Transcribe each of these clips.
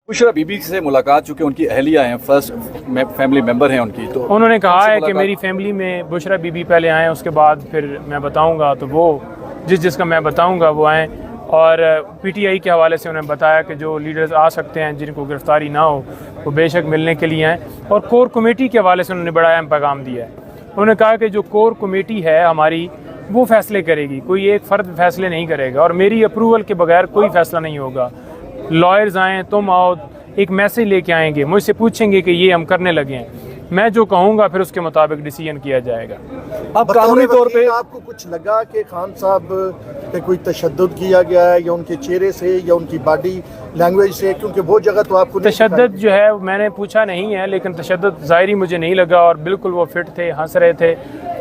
बुशरा बीबी से मुलाकात, चूँकि उनकी अहलिया हैं, फर्स्ट फैमिली मेंबर हैं उनकी, तो उन्होंने कहा है कि मेरी फैमिली में बुशरा बीबी पहले आएँ, उसके बाद फिर मैं बताऊंगा, तो वो जिसका मैं बताऊंगा वो आएँ। और पीटीआई के हवाले से उन्होंने बताया कि जो लीडर्स आ सकते हैं जिनको गिरफ्तारी ना हो वो बेशक मिलने के लिए आएँ। और कोर कमेटी के हवाले से उन्होंने बड़ा अहम पैगाम दिया है। उन्होंने कहा कि जो कोर कमेटी है हमारी वो फैसले करेगी, कोई एक फ़र्द फैसले नहीं करेगा और मेरी अप्रूवल के बगैर कोई फ़ैसला नहीं होगा। लॉयर्स आएँ, तुम आओ, एक मैसेज लेके आएंगे, मुझसे पूछेंगे कि ये हम करने लगे हैं, मैं जो कहूँगा फिर उसके मुताबिक डिसीजन किया जाएगा। अब कानूनी तौर पे आपको कुछ लगा कि खान साहब पे कोई तशद्दुद किया गया है, या उनके चेहरे से या उनकी बॉडी लैंग्वेज से, क्योंकि वो जगह तो आपको तशद्दुद जो है मैंने पूछा नहीं है, लेकिन तशद्दुद ज़ाहिरी मुझे नहीं लगा और बिल्कुल वो फिट थे, हंस रहे थे।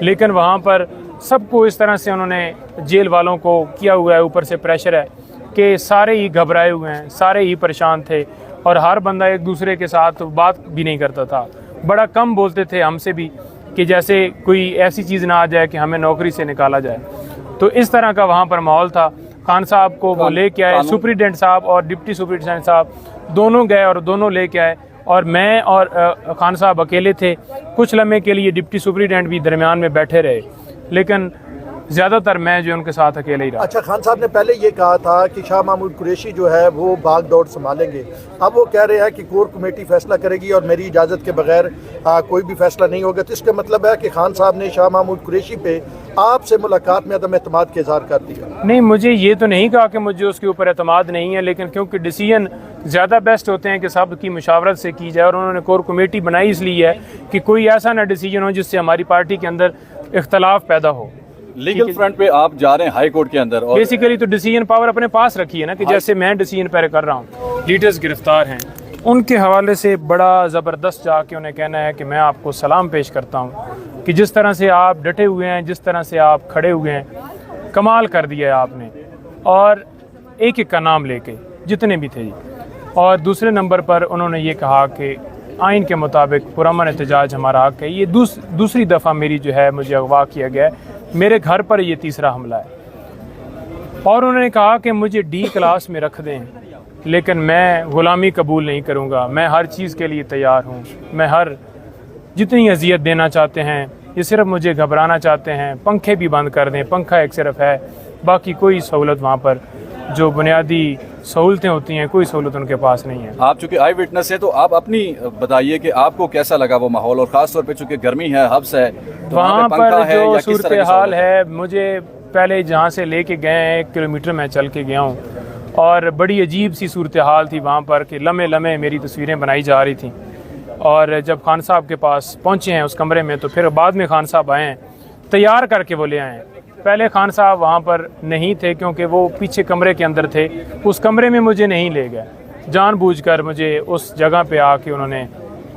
लेकिन वहाँ पर सबको इस तरह से उन्होंने जेल वालों को किया हुआ है, ऊपर से प्रेशर है कि सारे ही घबराए हुए हैं, सारे ही परेशान थे और हर बंदा एक दूसरे के साथ बात भी नहीं करता था, बड़ा कम बोलते थे हमसे भी, कि जैसे कोई ऐसी चीज़ ना आ जाए कि हमें नौकरी से निकाला जाए। तो इस तरह का वहाँ पर माहौल था। खान साहब को वो लेके आए, सुपरिटेंडेंट साहब और डिप्टी सुपरिटेंडेंट साहब दोनों गए और दोनों लेके आए, और मैं और खान साहब अकेले थे। कुछ लम्हे के लिए डिप्टी सुपरिटेंडेंट भी दरमियान में बैठे रहे, लेकिन ज़्यादातर मैं जो उनके साथ अकेले ही रहा। अच्छा, खान साहब ने पहले ये कहा था कि शाह महमूद कुरैशी जो है वो भाग दौड़ संभालेंगे, अब वो कह रहे हैं कि कोर कमेटी फैसला करेगी और मेरी इजाज़त के बगैर कोई भी फैसला नहीं होगा। तो इसका मतलब है कि खान साहब ने शाह महमूद कुरैशी पे आपसे मुलाकात में अदम एतमाद का इज़हार कर दिया। नहीं, मुझे ये तो नहीं कहा कि मुझे उसके ऊपर एतमाद नहीं है, लेकिन क्योंकि डिसीजन ज़्यादा बेस्ट होते हैं कि सब की मुशावरत से की जाए, और उन्होंने कोर कमेटी बनाई इसलिए है कि कोई ऐसा ना डिसीजन हो जिससे हमारी पार्टी के अंदर इख्तलाफ पैदा हो। लीगल फ्रंट पे आप जा रहे हैं हाई कोर्ट के अंदर, और बेसिकली तो डिसीजन पावर अपने पास रखी है ना, कि जैसे मैं डिसीजन पहले कर रहा हूँ। लीडर्स गिरफ्तार हैं, उनके हवाले से बड़ा ज़बरदस्त जाके उन्हें कहना है कि मैं आपको सलाम पेश करता हूँ कि जिस तरह से आप डटे हुए हैं, जिस तरह से आप खड़े हुए हैं, कमाल कर दिया है आपने। और एक एक का नाम लेके जितने भी थे जी। और दूसरे नंबर पर उन्होंने ये कहा कि आइन के मुताबिक पुरअमन एहतजाज हमारा हक है। ये दूसरी दफ़ा मेरी जो है मुझे अगवा किया गया है, मेरे घर पर ये तीसरा हमला है। और उन्होंने कहा कि मुझे डी क्लास में रख दें, लेकिन मैं ग़ुलामी कबूल नहीं करूँगा, मैं हर चीज़ के लिए तैयार हूँ। मैं हर जितनी अजियत देना चाहते हैं, ये सिर्फ मुझे घबराना चाहते हैं, पंखे भी बंद कर दें, पंखा एक सिर्फ है, बाकी कोई सहूलत वहाँ पर जो बुनियादी सहूलतें होती हैं कोई सहूलत उनके पास नहीं है। आप चूँकि आई विटनेस है तो आप अपनी बताइए कि आपको कैसा लगा वो माहौल, और ख़ास तौर पे चूँकि गर्मी है, हब्स है, तो वहाँ पर जो सूरत हाल है, मुझे पहले जहाँ से लेके गए हैं 1 किलोमीटर मैं चल के गया हूँ, और बड़ी अजीब सी सूरत हाल थी वहाँ पर कि लम्हे लम्हे मेरी तस्वीरें बनाई जा रही थी। और जब खान साहब के पास पहुँचे हैं उस कमरे में, तो फिर बाद में खान साहब आए हैं, तैयार करके वो ले आए हैं। पहले खान साहब वहाँ पर नहीं थे क्योंकि वो पीछे कमरे के अंदर थे, उस कमरे में मुझे नहीं ले गए, जानबूझकर मुझे उस जगह पे आके उन्होंने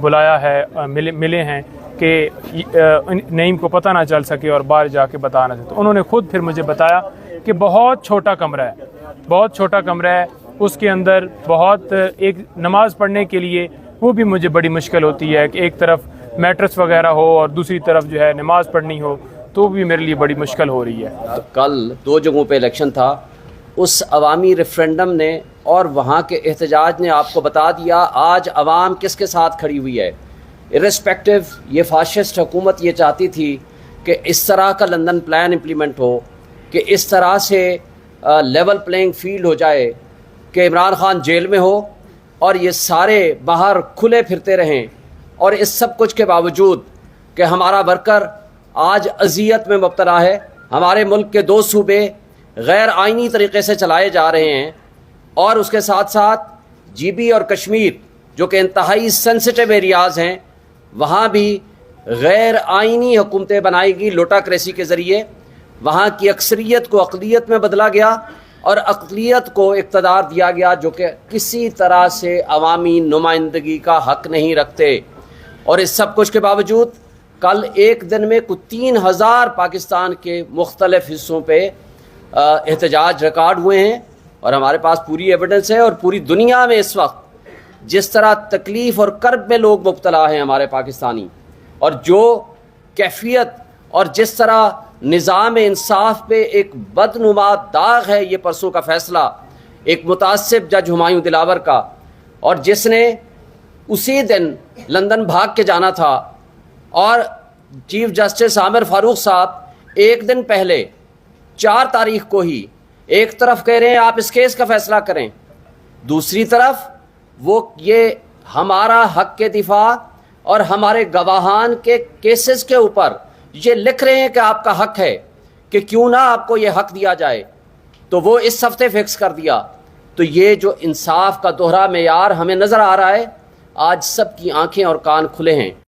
बुलाया है, मिले हैं कि नईम को पता ना चल सके और बाहर जाके बता ना सके। तो उन्होंने खुद फिर मुझे बताया कि बहुत छोटा कमरा है, बहुत छोटा कमरा है, उसके अंदर बहुत एक नमाज़ पढ़ने के लिए वो भी मुझे बड़ी मुश्किल होती है कि एक तरफ मैट्रेस वगैरह हो और दूसरी तरफ जो है नमाज़ पढ़नी हो, तो भी मेरे लिए बड़ी मुश्किल हो रही है। कल 2 जगहों पे इलेक्शन था, उस अवामी रेफरेंडम ने और वहाँ के एहतजाज ने आपको बता दिया आज अवाम किसके साथ खड़ी हुई है। इर्रेस्पेक्टिव ये फाशिस्ट हुकूमत ये चाहती थी कि इस तरह का लंदन प्लान इम्प्लीमेंट हो, कि इस तरह से लेवल प्लेइंग फील्ड हो जाए कि इमरान खान जेल में हो और ये सारे बाहर खुले फिरते रहें। और इस सब कुछ के बावजूद कि हमारा वर्कर आज अजियत में मुब्तला है, हमारे मुल्क के 2 सूबे गैर आइनी तरीक़े से चलाए जा रहे हैं, और उसके साथ साथ GB और कश्मीर जो कि इंतहाई सेंसिटिव एरियाज़ हैं, वहाँ भी गैर आइनी हुकूमतें बनाएगी लोटाक्रेसी के ज़रिए। वहाँ की अक्सरियत को अक़लियत में बदला गया और अक़लियत को इक़्तिदार दिया गया जो कि किसी तरह से अवामी नुमाइंदगी का हक़ नहीं रखते। और इस सब कुछ के बावजूद कल एक दिन में कुछ 3000 पाकिस्तान के मुख्तलिफ हिस्सों पे एहतजाज रिकॉर्ड हुए हैं, और हमारे पास पूरी एविडेंस है। और पूरी दुनिया में इस वक्त जिस तरह तकलीफ़ और कर्ब में लोग मुब्तला हैं हमारे पाकिस्तानी, और जो कैफियत और जिस तरह निज़ाम इंसाफ पे एक बदनुमा दाग है ये परसों का फ़ैसला एक मुतासिब जज हुमायूं दिलावर का, اور جس نے اسی دن لندن بھاگ کے جانا تھا، اور چیف جسٹس عامر فاروق صاحب ایک دن پہلے 4 تاریخ کو ہی ایک طرف کہہ رہے ہیں آپ اس کیس کا فیصلہ کریں، دوسری طرف وہ یہ ہمارا حق کے دفاع اور ہمارے گواہان کے کیسز کے اوپر یہ لکھ رہے ہیں کہ آپ کا حق ہے کہ کیوں نہ آپ کو یہ حق دیا جائے، تو وہ اس ہفتے فکس کر دیا۔ تو یہ جو انصاف کا دوہرا معیار ہمیں نظر آ رہا ہے، آج سب کی آنکھیں اور کان کھلے ہیں۔